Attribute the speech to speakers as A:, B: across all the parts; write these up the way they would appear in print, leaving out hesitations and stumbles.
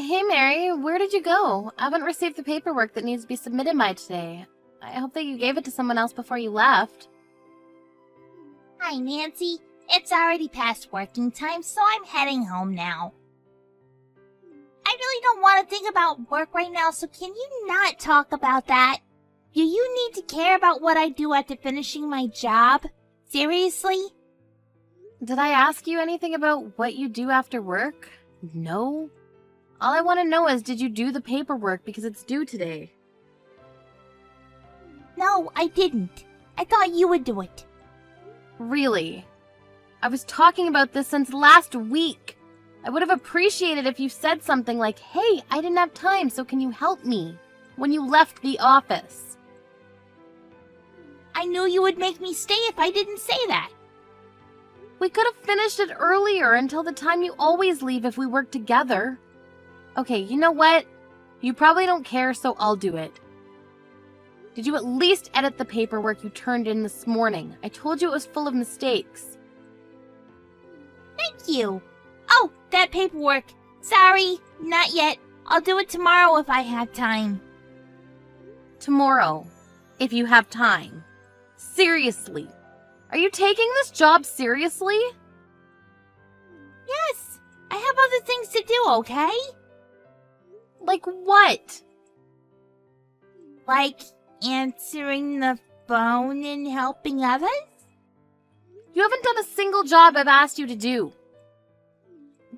A: Hey Mary, where did you go? I haven't received the paperwork that needs to be submitted by today. I hope that you gave it to someone else before you left.
B: Hi, Nancy. It's already past working time, so I'm heading home now. I really don't want to think about work right now, so can you not talk about that? Do you need to care about what I do after finishing my job? Seriously?
A: Did I ask you anything about what you do after work? No. All I want to know is, did you do the paperwork because it's due today?
B: No, I didn't. I thought you would do it.
A: Really? I was talking about this since last week. I would have appreciated if you said something like, hey, I didn't have time, so can you help me? When you left the office.
B: I knew you would make me stay if I didn't say that.
A: We could have finished it earlier until the time you always leave if we work together. Okay, you know what? You probably don't care, so I'll do it. Did you at least edit the paperwork you turned in this morning? I told you it was full of mistakes.
B: Thank you. Oh, that paperwork. Sorry, not yet. I'll do it tomorrow if I have time.
A: Tomorrow, if you have time. Seriously. Are you taking this job seriously?
B: Yes, I have other things to do, okay?
A: Like what?
B: Like answering the phone and helping others?
A: You haven't done a single job I've asked you to do.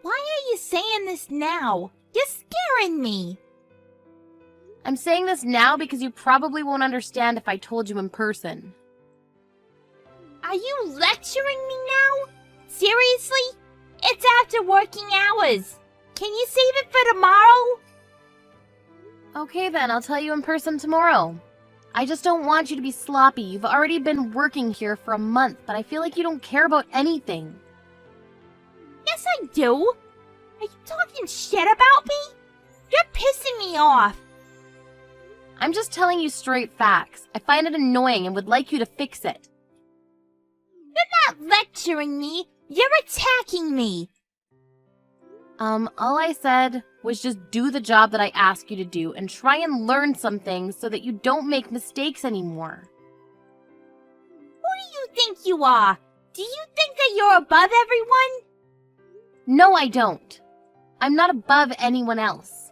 B: Why are you saying this now? You're scaring me.
A: I'm saying this now because you probably won't understand if I told you in person.
B: Are you lecturing me now? Seriously? It's after working hours. Can you save it for tomorrow?
A: Okay then, I'll tell you in person tomorrow. I just don't want you to be sloppy. You've already been working here for a month, but I feel like you don't care about anything.
B: Yes, I do. Are you talking shit about me? You're pissing me off.
A: I'm just telling you straight facts. I find it annoying and would like you to fix it.
B: You're not lecturing me. You're attacking me.
A: All I said was just do the job that I asked you to do and try and learn some things so that you don't make mistakes anymore.
B: Who do you think you are? Do you think that you're above everyone?
A: No, I don't. I'm not above anyone else.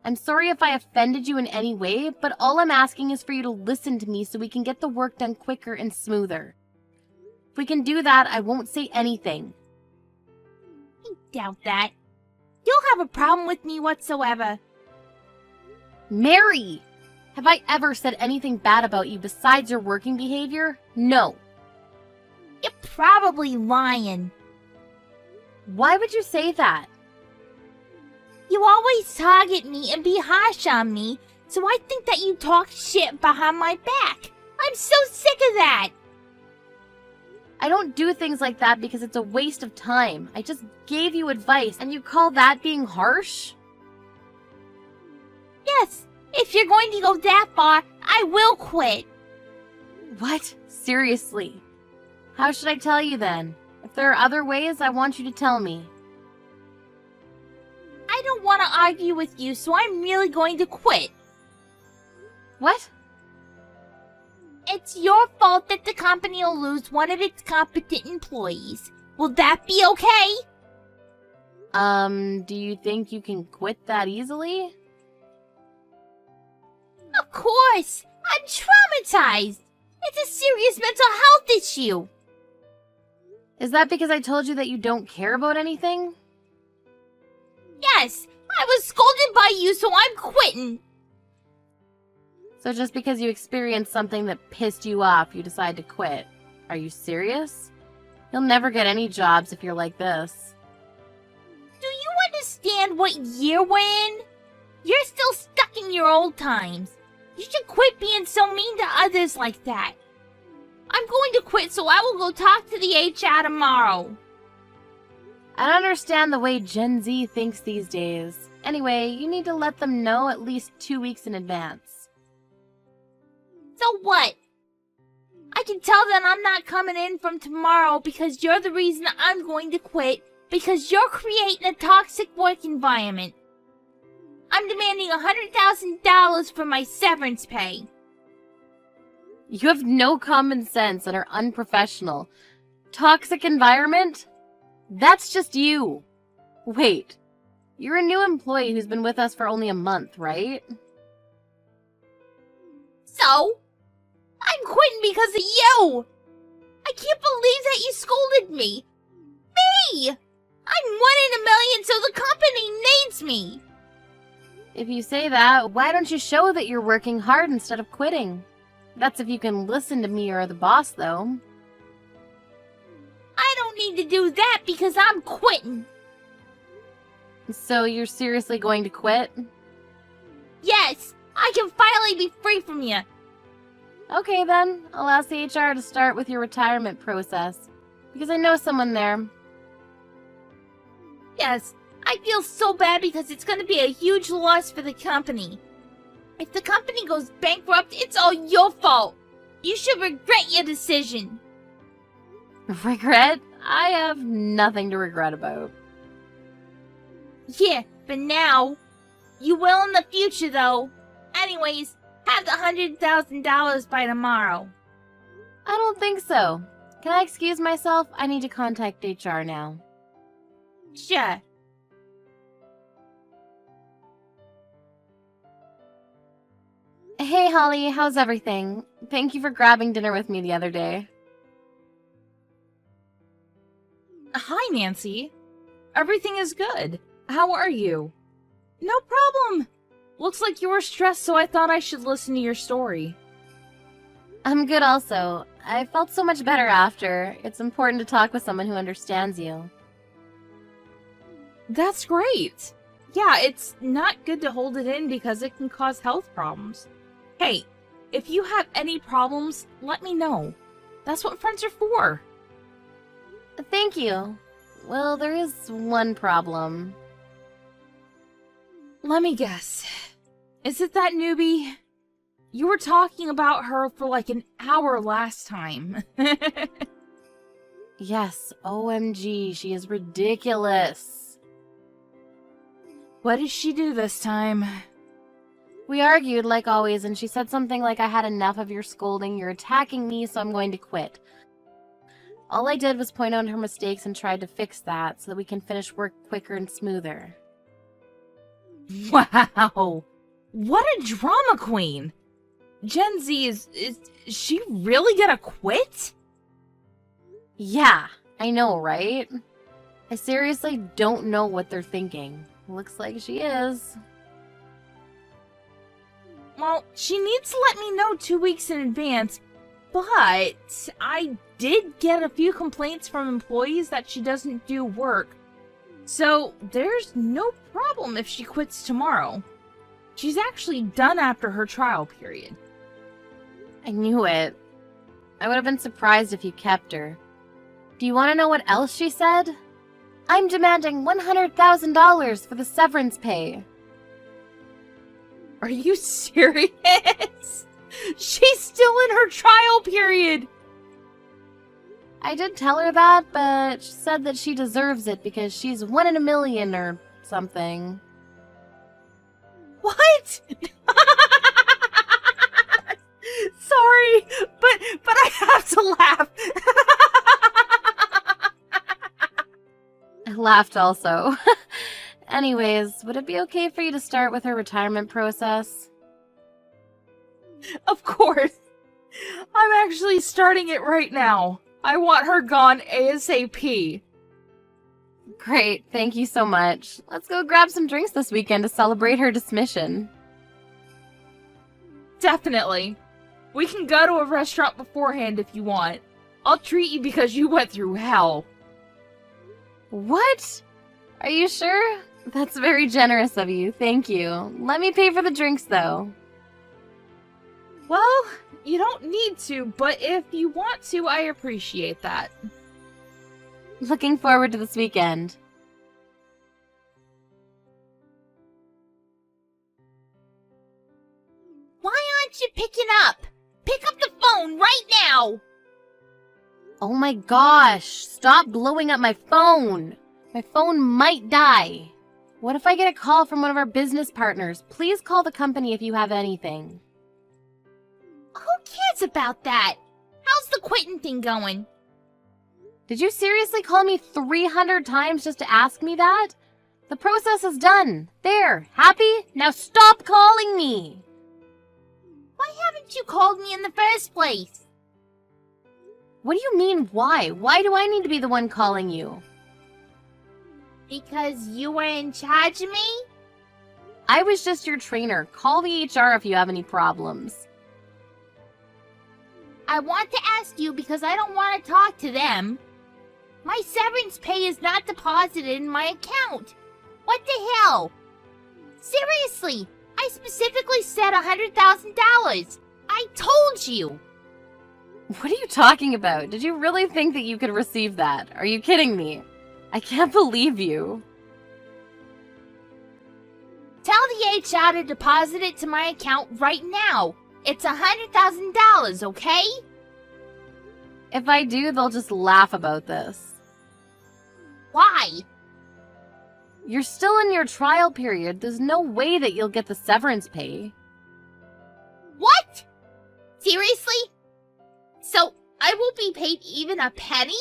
A: I'm sorry if I offended you in any way, but all I'm asking is for you to listen to me so we can get the work done quicker and smoother. If we can do that, I won't say anything.
B: I doubt that. You'll have a problem with me whatsoever.
A: Mary! Have I ever said anything bad about you besides your working behavior? No.
B: You're probably lying.
A: Why would you say that?
B: You always target me and be harsh on me, so I think that you talk shit behind my back. I'm so sick of that.
A: I don't do things like that because it's a waste of time. I just gave you advice, and you call that being harsh?
B: Yes, if you're going to go that far, I will quit.
A: What? Seriously? How should I tell you then? If there are other ways, I want you to tell me.
B: I don't want to argue with you, so I'm really going to quit.
A: What?
B: It's your fault that the company will lose one of its competent employees. Will that be okay?
A: Do you think you can quit that easily?
B: Of course! I'm traumatized! It's a serious mental health issue!
A: Is that because I told you that you don't care about anything?
B: Yes! I was scolded by you, so I'm quitting!
A: So just because you experienced something that pissed you off, you decide to quit. Are you serious? You'll never get any jobs if you're like this.
B: Do you understand what year we're in? You're still stuck in your old times. You should quit being so mean to others like that. I'm going to quit, so I will go talk to the HR tomorrow.
A: I don't understand the way Gen Z thinks these days. Anyway, you need to let them know at least 2 weeks in advance.
B: So what? I can tell them I'm not coming in from tomorrow because you're the reason I'm going to quit, because you're creating a toxic work environment. I'm demanding $100,000 for my severance pay.
A: You have no common sense and are unprofessional. Toxic environment? That's just you. Wait, you're a new employee who's been with us for only a month, right?
B: So? I'm quitting because of you! I can't believe that you scolded me! Me! I'm 1 in a million, so the company needs me!
A: If you say that, why don't you show that you're working hard instead of quitting? That's if you can listen to me or the boss, though.
B: I don't need to do that because I'm quitting.
A: So you're seriously going to quit?
B: Yes, I can finally be free from you.
A: Okay then, I'll ask the HR to start with your retirement process, because I know someone there.
B: Yes, I feel so bad because it's going to be a huge loss for the company. If the company goes bankrupt, it's all your fault. You should regret your decision.
A: Regret? I have nothing to regret about.
B: Yeah, but now. You will in the future, though. Anyways, have the $100,000 by tomorrow.
A: I don't think so. Can I excuse myself? I need to contact HR now.
B: Sure.
A: Hey Holly, how's everything? Thank you for grabbing dinner with me the other day.
C: Hi, Nancy. Everything is good. How are you? No problem. Looks like you were stressed, so I thought I should listen to your story.
A: I'm good also. I felt so much better after. It's important to talk with someone who understands you.
C: That's great. Yeah, it's not good to hold it in because it can cause health problems. Hey, if you have any problems, let me know. That's what friends are for.
A: Thank you. Well, there is one problem.
C: Let me guess. Is it that newbie? You were talking about her for like an hour last time.
A: Yes, OMG, she is ridiculous.
C: What did she do this time?
A: We argued like always, and she said something like, I had enough of your scolding, you're attacking me, so I'm going to quit. All I did was point out her mistakes and tried to fix that so that we can finish work quicker and smoother.
C: Wow! What a drama queen! Gen Z is she really gonna quit?
A: Yeah, I know, right? I seriously don't know what they're thinking. Looks like she is.
C: Well, she needs to let me know 2 weeks in advance, but I did get a few complaints from employees that she doesn't do work. So, there's no problem if she quits tomorrow. She's actually done after her trial period.
A: I knew it. I would have been surprised if you kept her. Do you want to know what else she said? I'm demanding $100,000 for the severance pay.
C: Are you serious? She's still in her trial period!
A: I did tell her that, but she said that she deserves it because she's 1 in a million or something.
C: What? Sorry, but I have to laugh.
A: I laughed also. Anyways, would it be okay for you to start with her retirement process?
C: Of course. I'm actually starting it right now. I want her gone ASAP.
A: Great, thank you so much. Let's go grab some drinks this weekend to celebrate her dismission.
C: Definitely. We can go to a restaurant beforehand if you want. I'll treat you because you went through hell.
A: What? Are you sure? That's very generous of you, thank you. Let me pay for the drinks though.
C: Well, you don't need to, but if you want to, I appreciate that.
A: Looking forward to this weekend.
B: Why aren't you picking up? Pick up the phone right now!
A: Oh my gosh, stop blowing up my phone. My phone might die. What if I get a call from one of our business partners? Please call the company if you have anything.
B: Who cares about that? How's the quitting thing going?
A: Did you seriously call me 300 times just to ask me that? The process is done. There, happy? Now stop calling me.
B: Why haven't you called me in the first place?
A: What do you mean, why? Why do I need to be the one calling you?
B: Because you were in charge of me?
A: I was just your trainer. Call the HR if you have any problems.
B: I want to ask you because I don't want to talk to them. My severance pay is not deposited in my account. What the hell? Seriously, I specifically said $100,000. I told you.
A: What are you talking about? Did you really think that you could receive that? Are you kidding me? I can't believe you.
B: Tell the HR to deposit it to my account right now. It's $100,000, okay?
A: If I do, they'll just laugh about this.
B: Why?
A: You're still in your trial period. There's no way that you'll get the severance pay.
B: What? Seriously? So, I won't be paid even a penny?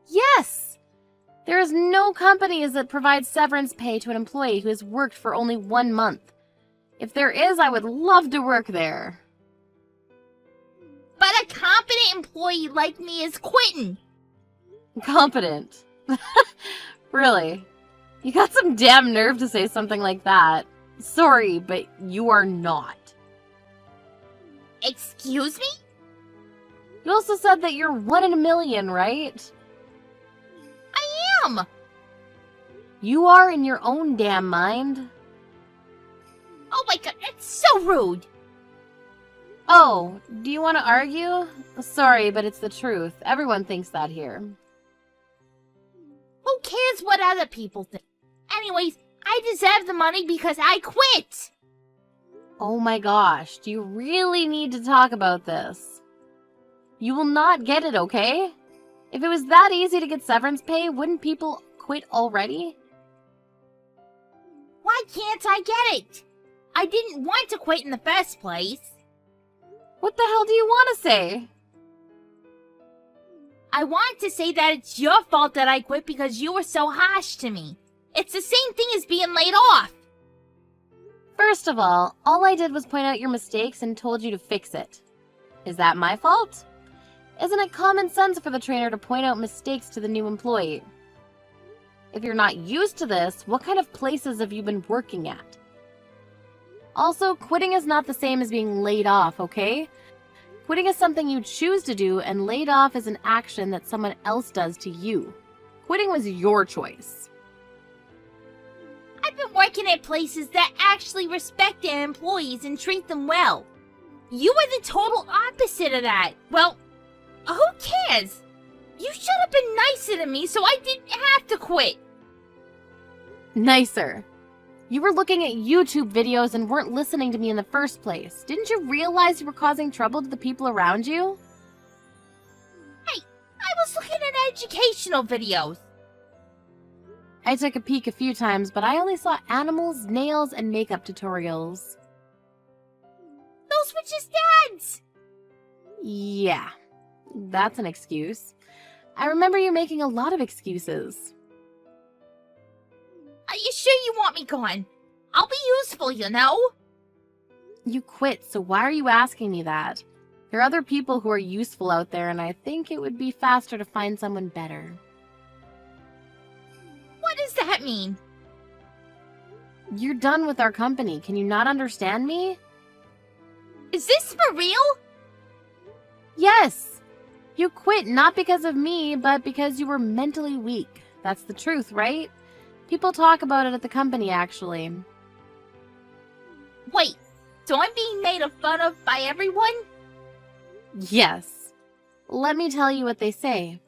A: Yes! There is no companies that provide severance pay to an employee who has worked for only 1 month. If there is, I would love to work there.
B: But a competent employee like me is quitting.
A: Competent. Really? You got some damn nerve to say something like that. Sorry, but you are not.
B: Excuse me?
A: You also said that you're 1 in a million, right?
B: I am.
A: You are in your own damn mind.
B: Oh my god, that's so rude.
A: Oh, do you want to argue? Sorry, but it's the truth. Everyone thinks that here.
B: Who cares what other people think? Anyways, I deserve the money because I quit.
A: Oh my gosh, do you really need to talk about this? You will not get it, okay? If it was that easy to get severance pay, wouldn't people quit already?
B: Why can't I get it? I didn't want to quit in the first place.
A: What the hell do you want to say?
B: I want to say that it's your fault that I quit because you were so harsh to me. It's the same thing as being laid off.
A: First of all I did was point out your mistakes and told you to fix it. Is that my fault? Isn't it common sense for the trainer to point out mistakes to the new employee? If you're not used to this, what kind of places have you been working at? Also, quitting is not the same as being laid off, okay? Quitting is something you choose to do, and laid off is an action that someone else does to you. Quitting was your choice.
B: I've been working at places that actually respect their employees and treat them well. You were the total opposite of that. Well, who cares? You should have been nicer to me so I didn't have to quit.
A: Nicer. You were looking at YouTube videos and weren't listening to me in the first place. Didn't you realize you were causing trouble to the people around you?
B: Hey, I was looking at educational videos.
A: I took a peek a few times, but I only saw animals, nails, and makeup tutorials.
B: Those were just ads.
A: Yeah, that's an excuse. I remember you making a lot of excuses.
B: Are you sure you want me gone? I'll be useful, you know?
A: You quit, so why are you asking me that? There are other people who are useful out there, and I think it would be faster to find someone better.
B: What does that mean?
A: You're done with our company. Can you not understand me?
B: Is this for real?
A: Yes! You quit not because of me, but because you were mentally weak. That's the truth, right? People talk about it at the company, actually.
B: Wait, so I'm being made fun of by everyone?
A: Yes. Let me tell you what they say.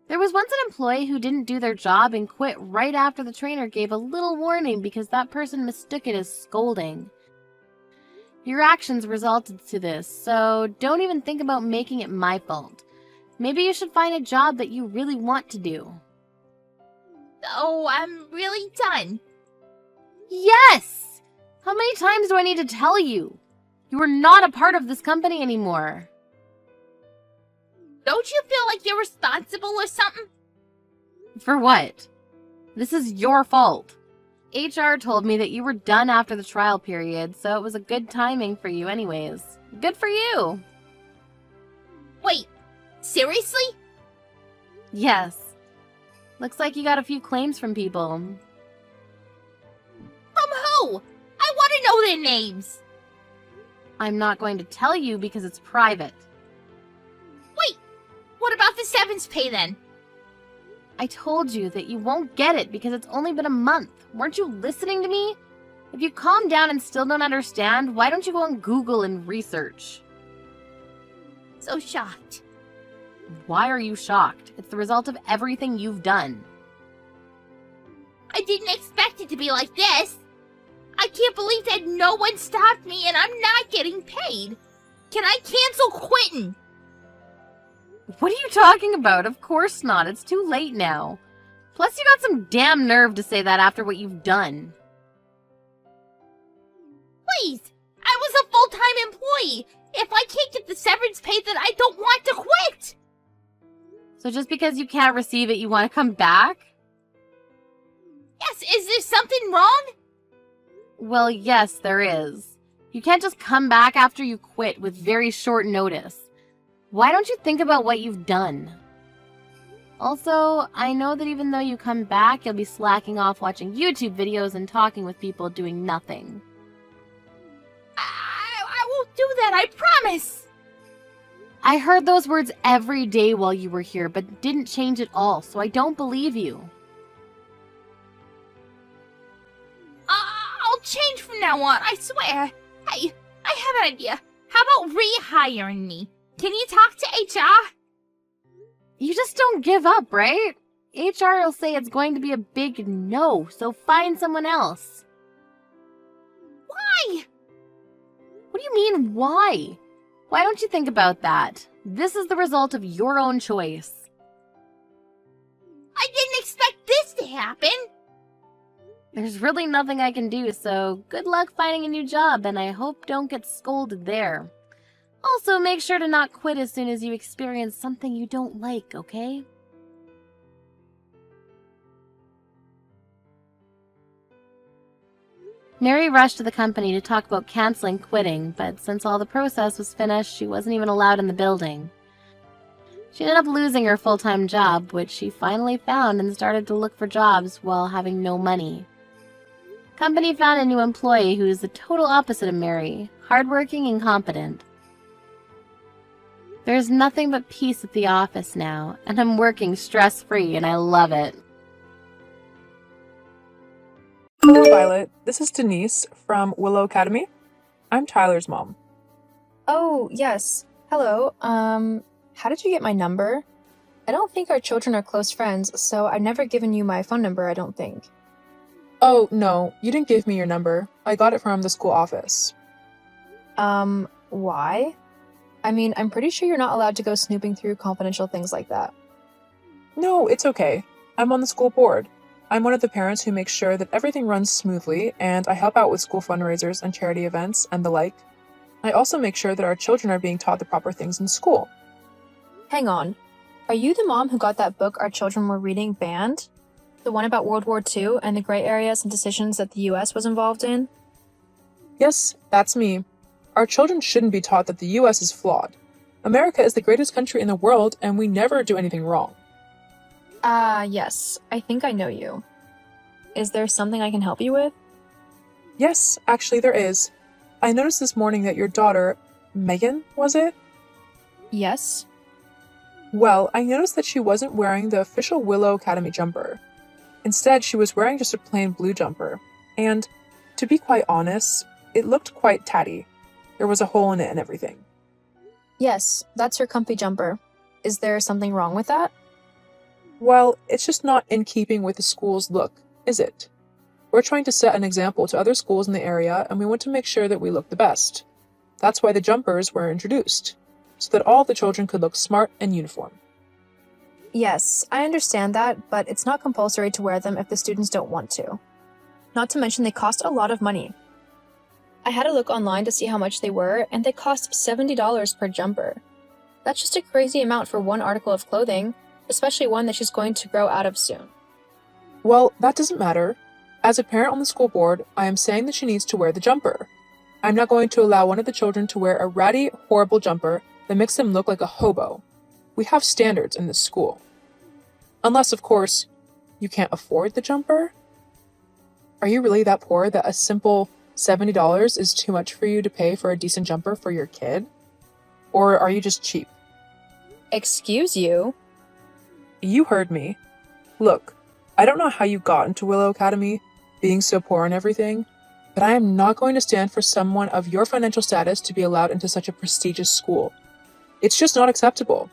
A: There was once an employee who didn't do their job and quit right after the trainer gave a little warning because that person mistook it as scolding. Your actions resulted to this, so don't even think about making it my fault. Maybe you should find a job that you really want to do.
B: So I'm really done.
A: Yes! How many times do I need to tell you? You are not a part of this company anymore.
B: Don't you feel like you're responsible or something?
A: For what? This is your fault. HR told me that you were done after the trial period, so it was a good timing for you anyways. Good for you!
B: Wait, seriously?
A: Yes. Looks like you got a few claims from people.
B: From who? I want to know their names.
A: I'm not going to tell you because it's private.
B: Wait, what about the severance pay then?
A: I told you that you won't get it because it's only been a month. Weren't you listening to me? If you calm down and still don't understand, why don't you go on Google and research?
B: So shocked.
A: Why are you shocked? It's the result of everything you've done.
B: I didn't expect it to be like this. I can't believe that no one stopped me and I'm not getting paid. Can I cancel quitting?
A: What are you talking about? Of course not. It's too late now. Plus, you got some damn nerve to say that after what you've done.
B: Please, I was a full-time employee. If I can't get the severance pay, then I don't want to quit.
A: So just because you can't receive it, you want to come back?
B: Yes, is there something wrong?
A: Well, yes, there is. You can't just come back after you quit with very short notice. Why don't you think about what you've done? Also, I know that even though you come back, you'll be slacking off watching YouTube videos and talking with people doing nothing.
B: I won't do that, I promise.
A: I heard those words every day while you were here, but didn't change at all, so I don't believe you.
B: I'll change from now on, I swear. Hey, I have an idea. How about rehiring me? Can you talk to HR?
A: You just don't give up, right? HR will say it's going to be a big no, so find someone else.
B: Why?
A: What do you mean, why? Why don't you think about that? This is the result of your own choice.
B: I didn't expect this to happen.
A: There's really nothing I can do, so good luck finding a new job, and I hope don't get scolded there. Also, make sure to not quit as soon as you experience something you don't like, okay? Mary rushed to the company to talk about canceling quitting, but since all the process was finished, she wasn't even allowed in the building. She ended up losing her full-time job, which she finally found and started to look for jobs while having no money. Company found a new employee who is the total opposite of Mary, hardworking and competent. There's nothing but peace at the office now, and I'm working stress-free and I love it.
D: Hello, Violet. This is Denise from Willow Academy. I'm Tyler's mom.
E: Oh, yes. Hello. How did you get my number? I don't think our children are close friends, so I've never given you my phone number, I don't think.
D: Oh, no, you didn't give me your number. I got it from the school office.
E: Why? I mean, I'm pretty sure you're not allowed to go snooping through confidential things like that.
D: No, it's okay. I'm on the school board. I'm one of the parents who makes sure that everything runs smoothly, and I help out with school fundraisers and charity events and the like. I also make sure that our children are being taught the proper things in school.
E: Hang on. Are you the mom who got that book our children were reading banned? The one about World War II and the gray areas and decisions that the US was involved in?
D: Yes, that's me. Our children shouldn't be taught that the US is flawed. America is the greatest country in the world, and we never do anything wrong.
E: Yes. I think I know you. Is there something I can help you with?
D: Yes, actually there is. I noticed this morning that your daughter, Megan, was it?
E: Yes.
D: Well, I noticed that she wasn't wearing the official Willow Academy jumper. Instead, she was wearing just a plain blue jumper. And, to be quite honest, it looked quite tatty. There was a hole in it and everything.
E: Yes, that's her comfy jumper. Is there something wrong with that?
D: Well, it's just not in keeping with the school's look, is it? We're trying to set an example to other schools in the area, and we want to make sure that we look the best. That's why the jumpers were introduced, so that all the children could look smart and uniform.
E: Yes, I understand that, but it's not compulsory to wear them if the students don't want to. Not to mention they cost a lot of money. I had a look online to see how much they were, and they cost $70 per jumper. That's just a crazy amount for one article of clothing, especially one that she's going to grow out of soon.
D: Well, that doesn't matter. As a parent on the school board, I am saying that she needs to wear the jumper. I'm not going to allow one of the children to wear a ratty, horrible jumper that makes them look like a hobo. We have standards in this school. Unless, of course, you can't afford the jumper? Are you really that poor that a simple $70 is too much for you to pay for a decent jumper for your kid? Or are you just cheap?
E: Excuse you?
D: You heard me. Look, I don't know how you got into Willow Academy, being so poor and everything, but I am not going to stand for someone of your financial status to be allowed into such a prestigious school. It's just not acceptable.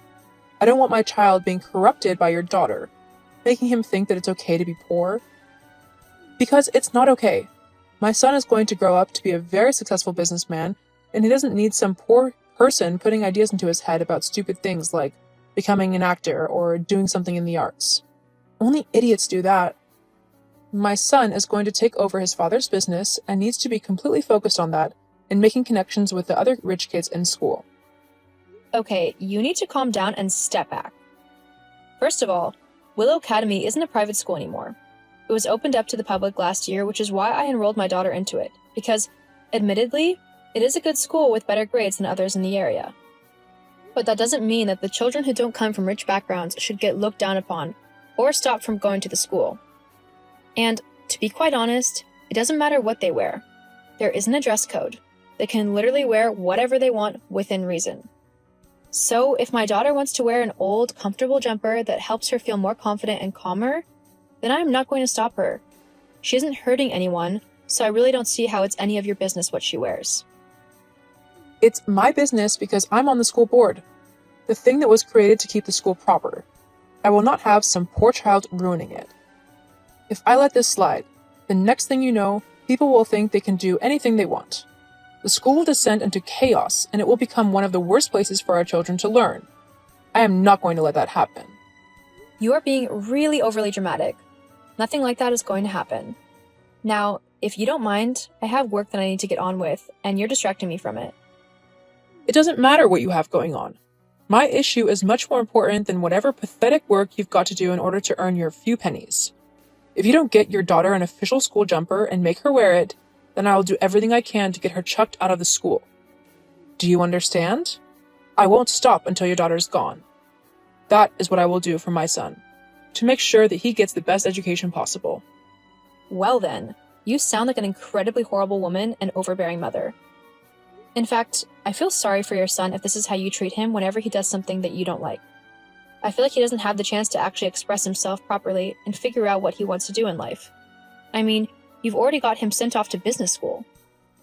D: I don't want my child being corrupted by your daughter, making him think that it's okay to be poor. Because it's not okay. My son is going to grow up to be a very successful businessman, and he doesn't need some poor person putting ideas into his head about stupid things like becoming an actor or doing something in the arts. Only idiots do that. My son is going to take over his father's business and needs to be completely focused on that and making connections with the other rich kids in school.
E: Okay, you need to calm down and step back. First of all, Willow Academy isn't a private school anymore. It was opened up to the public last year, which is why I enrolled my daughter into it, because, admittedly, it is a good school with better grades than others in the area. But that doesn't mean that the children who don't come from rich backgrounds should get looked down upon, or stopped from going to the school. And, to be quite honest, it doesn't matter what they wear. There isn't a dress code. They can literally wear whatever they want within reason. So, if my daughter wants to wear an old, comfortable jumper that helps her feel more confident and calmer, then I'm not going to stop her. She isn't hurting anyone, so I really don't see how it's any of your business what she wears.
D: It's my business because I'm on the school board, the thing that was created to keep the school proper. I will not have some poor child ruining it. If I let this slide, the next thing you know, people will think they can do anything they want. The school will descend into chaos, and it will become one of the worst places for our children to learn. I am not going to let that happen.
E: You are being really overly dramatic. Nothing like that is going to happen. Now, if you don't mind, I have work that I need to get on with, and you're distracting me from it.
D: It doesn't matter what you have going on. My issue is much more important than whatever pathetic work you've got to do in order to earn your few pennies. If you don't get your daughter an official school jumper and make her wear it, then I will do everything I can to get her chucked out of the school. Do you understand? I won't stop until your daughter's gone. That is what I will do for my son, to make sure that he gets the best education possible.
E: Well then, you sound like an incredibly horrible woman and overbearing mother. In fact, I feel sorry for your son if this is how you treat him whenever he does something that you don't like. I feel like he doesn't have the chance to actually express himself properly and figure out what he wants to do in life. I mean, you've already got him sent off to business school.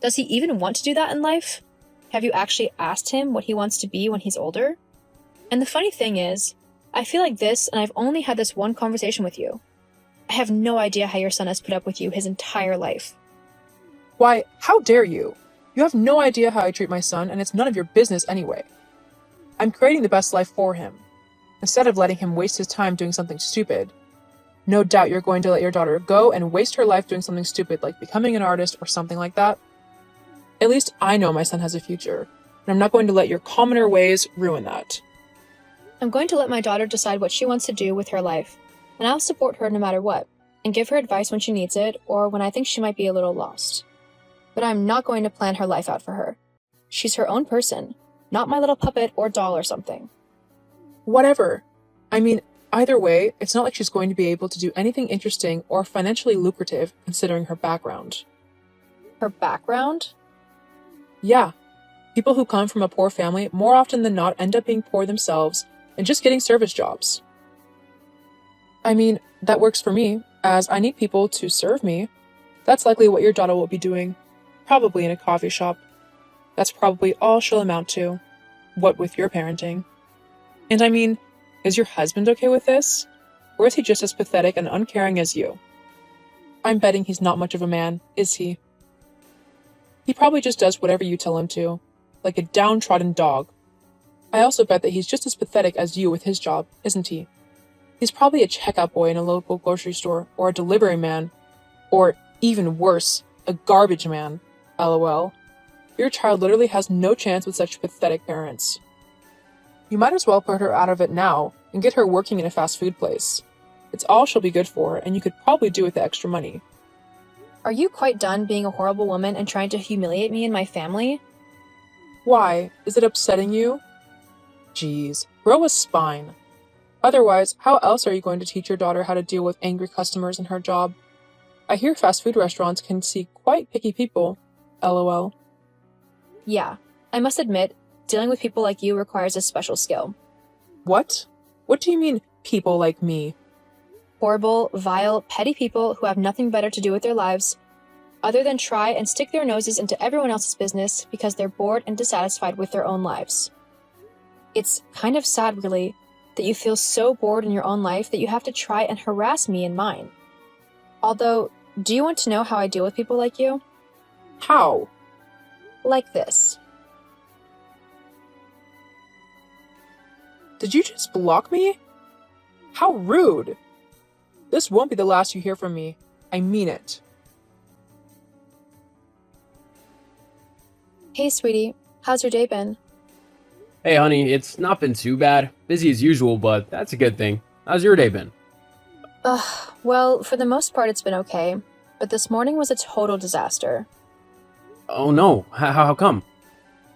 E: Does he even want to do that in life? Have you actually asked him what he wants to be when he's older? And the funny thing is, I feel like this, and I've only had this one conversation with you. I have no idea how your son has put up with you his entire life.
D: Why, how dare you? You have no idea how I treat my son, and it's none of your business anyway. I'm creating the best life for him, instead of letting him waste his time doing something stupid. No doubt you're going to let your daughter go and waste her life doing something stupid like becoming an artist or something like that. At least I know my son has a future, and I'm not going to let your commoner ways ruin that.
E: I'm going to let my daughter decide what she wants to do with her life, and I'll support her no matter what, and give her advice when she needs it or when I think she might be a little lost. But I'm not going to plan her life out for her. She's her own person, not my little puppet or doll or something.
D: Whatever. I mean, either way, it's not like she's going to be able to do anything interesting or financially lucrative considering her background.
E: Her background?
D: Yeah. People who come from a poor family more often than not end up being poor themselves and just getting service jobs. I mean, that works for me, as I need people to serve me. That's likely what your daughter will be doing, probably in a coffee shop. That's probably all she'll amount to, what with your parenting. And I mean, is your husband okay with this? Or is he just as pathetic and uncaring as you? I'm betting he's not much of a man, is he? He probably just does whatever you tell him to, like a downtrodden dog. I also bet that he's just as pathetic as you with his job, isn't he? He's probably a checkout boy in a local grocery store, or a delivery man, or even worse, a garbage man. LOL. Your child literally has no chance with such pathetic parents. You might as well put her out of it now and get her working in a fast food place. It's all she'll be good for, and you could probably do with the extra money.
E: Are you quite done being a horrible woman and trying to humiliate me and my family?
D: Why? Is it upsetting you? Jeez, grow a spine. Otherwise, how else are you going to teach your daughter how to deal with angry customers in her job? I hear fast food restaurants can see quite picky people. LOL.
E: Yeah, I must admit, dealing with people like you requires a special skill.
D: What? What do you mean, people like me?
E: Horrible, vile, petty people who have nothing better to do with their lives other than try and stick their noses into everyone else's business because they're bored and dissatisfied with their own lives. It's kind of sad, really, that you feel so bored in your own life that you have to try and harass me in mine. Although, do you want to know how I deal with people like you?
D: How?
E: Like this.
D: Did you just block me? How rude! This won't be the last you hear from me. I mean it.
E: Hey, sweetie, how's your day been?
F: Hey, honey, it's not been too bad. Busy as usual, but that's a good thing. How's your day been?
E: Well, for the most part it's been okay, but this morning was a total disaster.
F: Oh no, how come?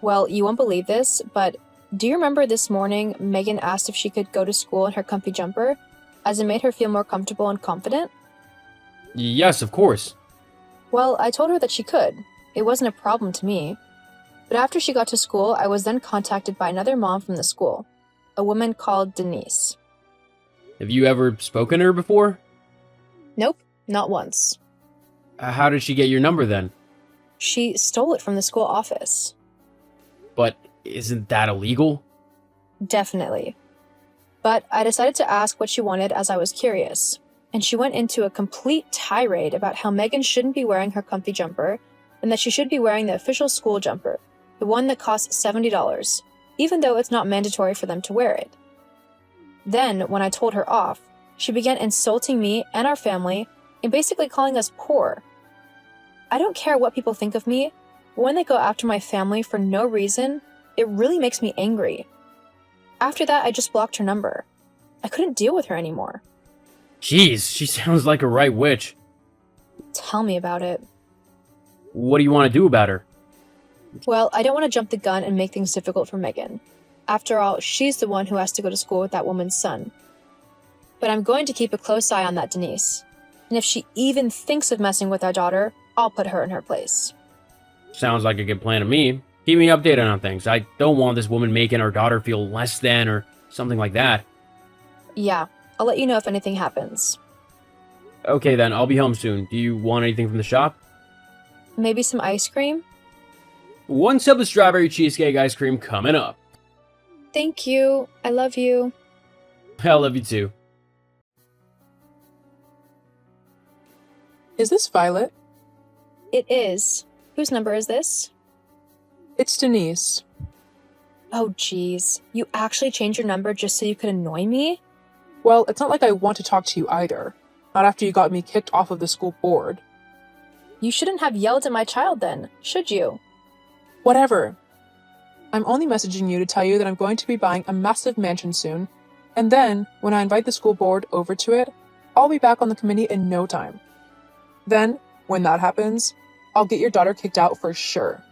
E: Well, you won't believe this, but do you remember this morning Megan asked if she could go to school in her comfy jumper, as it made her feel more comfortable and confident?
F: Yes, of course.
E: Well, I told her that she could. It wasn't a problem to me. But after she got to school, I was then contacted by another mom from the school, a woman called Denise.
F: Have you ever spoken to her before?
E: Nope, not once.
F: How did she get your number then?
E: She stole it from the school office.
F: But isn't that illegal?
E: Definitely. But I decided to ask what she wanted as I was curious, and she went into a complete tirade about how Megan shouldn't be wearing her comfy jumper and that she should be wearing the official school jumper, the one that costs $70, even though it's not mandatory for them to wear it. Then, when I told her off, she began insulting me and our family and basically calling us poor. I don't care what people think of me, but when they go after my family for no reason, it really makes me angry. After that, I just blocked her number. I couldn't deal with her anymore.
F: Jeez, she sounds like a right witch.
E: Tell me about it.
F: What do you want to do about her?
E: Well, I don't want to jump the gun and make things difficult for Megan. After all, she's the one who has to go to school with that woman's son. But I'm going to keep a close eye on that Denise. And if she even thinks of messing with our daughter, I'll put her in her place.
F: Sounds like a good plan to me. Keep me updated on things. I don't want this woman making our daughter feel less than or something like that.
E: Yeah, I'll let you know if anything happens.
F: Okay then, I'll be home soon. Do you want anything from the shop?
E: Maybe some ice cream?
F: 1 sip of strawberry cheesecake ice cream coming up.
E: Thank you. I love you.
F: I love you too.
D: Is this Violet?
E: It is. Whose number is this?
D: It's Denise.
E: Oh, geez. You actually changed your number just so you could annoy me?
D: Well, it's not like I want to talk to you either. Not after you got me kicked off of the school board.
E: You shouldn't have yelled at my child then, should you?
D: Whatever. I'm only messaging you to tell you that I'm going to be buying a massive mansion soon, and then, when I invite the school board over to it, I'll be back on the committee in no time. Then, when that happens, I'll get your daughter kicked out for sure.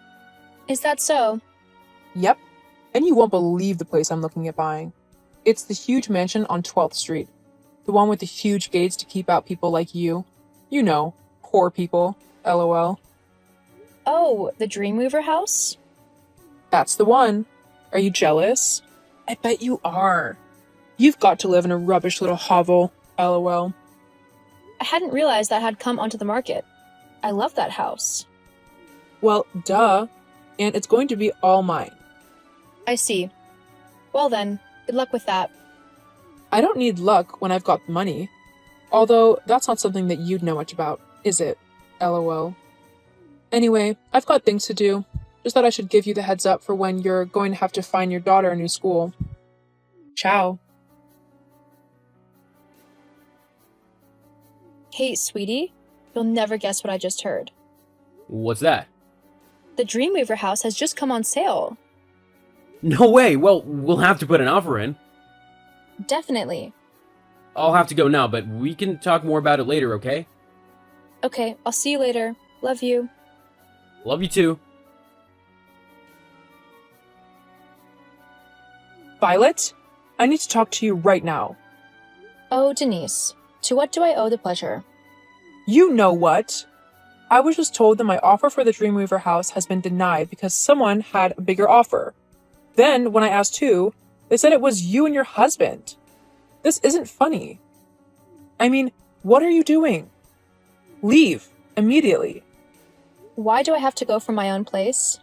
E: Is that so?
D: Yep. And you won't believe the place I'm looking at buying. It's the huge mansion on 12th Street. The one with the huge gates to keep out people like you. You know, poor people. LOL.
E: Oh, the Dreamweaver house?
D: That's the one. Are you jealous? I bet you are. You've got to live in a rubbish little hovel. LOL.
E: I hadn't realized that had come onto the market. I love that house.
D: Well, duh. And it's going to be all mine.
E: I see. Well then, good luck with that.
D: I don't need luck when I've got the money. Although, that's not something that you'd know much about, is it? LOL. Anyway, I've got things to do. Just thought I should give you the heads up for when you're going to have to find your daughter a new school. Ciao.
E: Hey, sweetie, you'll never guess what I just heard.
F: What's that?
E: The Dreamweaver house has just come on sale.
F: No way! Well, we'll have to put an offer in.
E: Definitely.
F: I'll have to go now, but we can talk more about it later, okay?
E: Okay, I'll see you later. Love you.
F: Love you too.
D: Violet, I need to talk to you right now.
E: Oh, Denise, to what do I owe the pleasure?
D: You know what? I was just told that my offer for the Dreamweaver house has been denied because someone had a bigger offer. Then, when I asked who, they said it was you and your husband. This isn't funny. I mean, what are you doing? Leave, immediately.
E: Why do I have to go from my own place?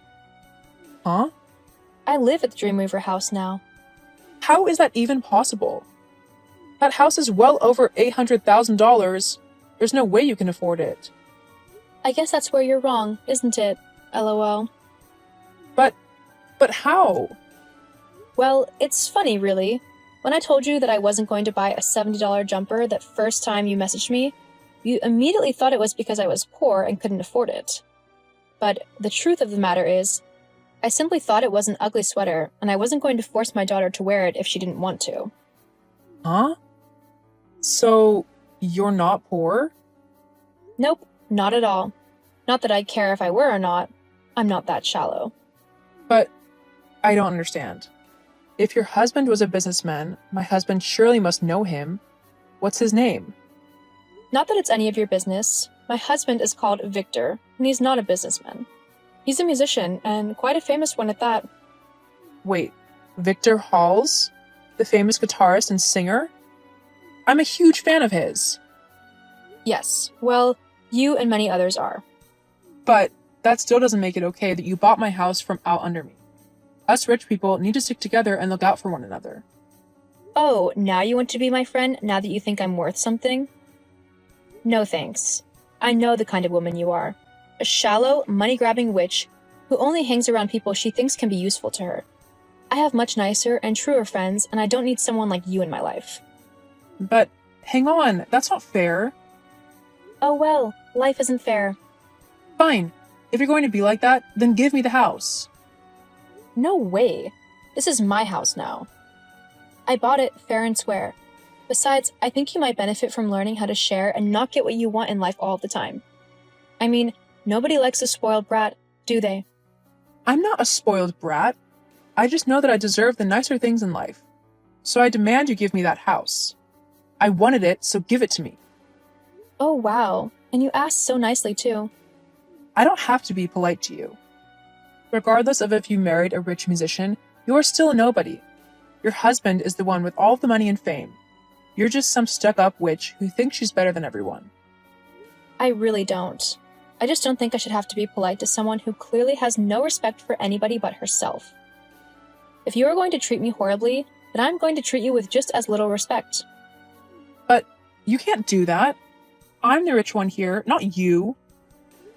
D: Huh?
E: I live at the Dreamweaver house now.
D: How is that even possible? That house is well over $800,000. There's no way you can afford it.
E: I guess that's where you're wrong, isn't it? LOL.
D: But how?
E: Well, it's funny, really. When I told you that I wasn't going to buy a $70 jumper that first time you messaged me, you immediately thought it was because I was poor and couldn't afford it. But the truth of the matter is, I simply thought it was an ugly sweater, and I wasn't going to force my daughter to wear it if she didn't want to.
D: Huh? So, you're not poor?
E: Nope, not at all. Not that I'd care if I were or not. I'm not that shallow.
D: But I don't understand. If your husband was a businessman, my husband surely must know him. What's his name?
E: Not that it's any of your business. My husband is called Victor, and he's not a businessman. He's a musician, and quite a famous one at that.
D: Wait, Victor Halls? The famous guitarist and singer? I'm a huge fan of his.
E: Yes, well, you and many others are.
D: But that still doesn't make it okay that you bought my house from out under me. Us rich people need to stick together and look out for one another.
E: Oh, now you want to be my friend, now that you think I'm worth something? No thanks. I know the kind of woman you are. A shallow, money-grabbing witch who only hangs around people she thinks can be useful to her. I have much nicer and truer friends, and I don't need someone like you in my life.
D: But hang on, that's not fair.
E: Oh well, life isn't fair.
D: Fine. If you're going to be like that, then give me the house.
E: No way. This is my house now. I bought it fair and square. Besides, I think you might benefit from learning how to share and not get what you want in life all the time. I mean, nobody likes a spoiled brat, do they?
D: I'm not a spoiled brat. I just know that I deserve the nicer things in life. So I demand you give me that house. I wanted it, so give it to me.
E: Oh wow, and you asked so nicely too.
D: I don't have to be polite to you. Regardless of if you married a rich musician, you are still a nobody. Your husband is the one with all the money and fame. You're just some stuck-up witch who thinks she's better than everyone.
E: I really don't. I just don't think I should have to be polite to someone who clearly has no respect for anybody but herself. If you are going to treat me horribly, then I'm going to treat you with just as little respect.
D: But you can't do that. I'm the rich one here, not you.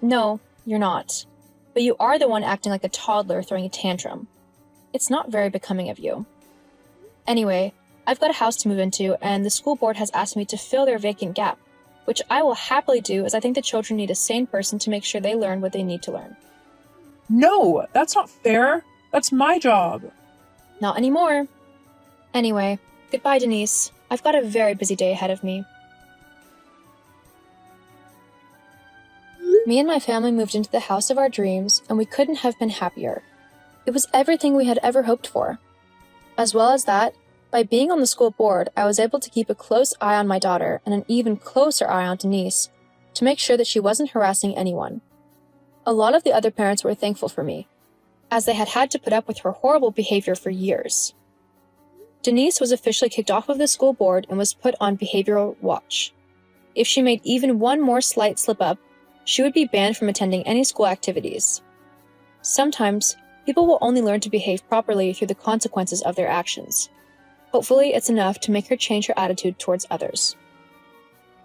E: No, you're not. But you are the one acting like a toddler throwing a tantrum. It's not very becoming of you. Anyway, I've got a house to move into, and the school board has asked me to fill their vacant gap, which I will happily do as I think the children need a sane person to make sure they learn what they need to learn.
D: No, that's not fair. That's my job.
E: Not anymore. Anyway, goodbye, Denise. I've got a very busy day ahead of me. Me and my family moved into the house of our dreams, and we couldn't have been happier. It was everything we had ever hoped for. As well as that, by being on the school board, I was able to keep a close eye on my daughter and an even closer eye on Denise to make sure that she wasn't harassing anyone. A lot of the other parents were thankful for me, as they had to put up with her horrible behavior for years. Denise was officially kicked off of the school board and was put on behavioral watch. If she made even one more slight slip-up, she would be banned from attending any school activities. Sometimes, people will only learn to behave properly through the consequences of their actions. Hopefully, it's enough to make her change her attitude towards others.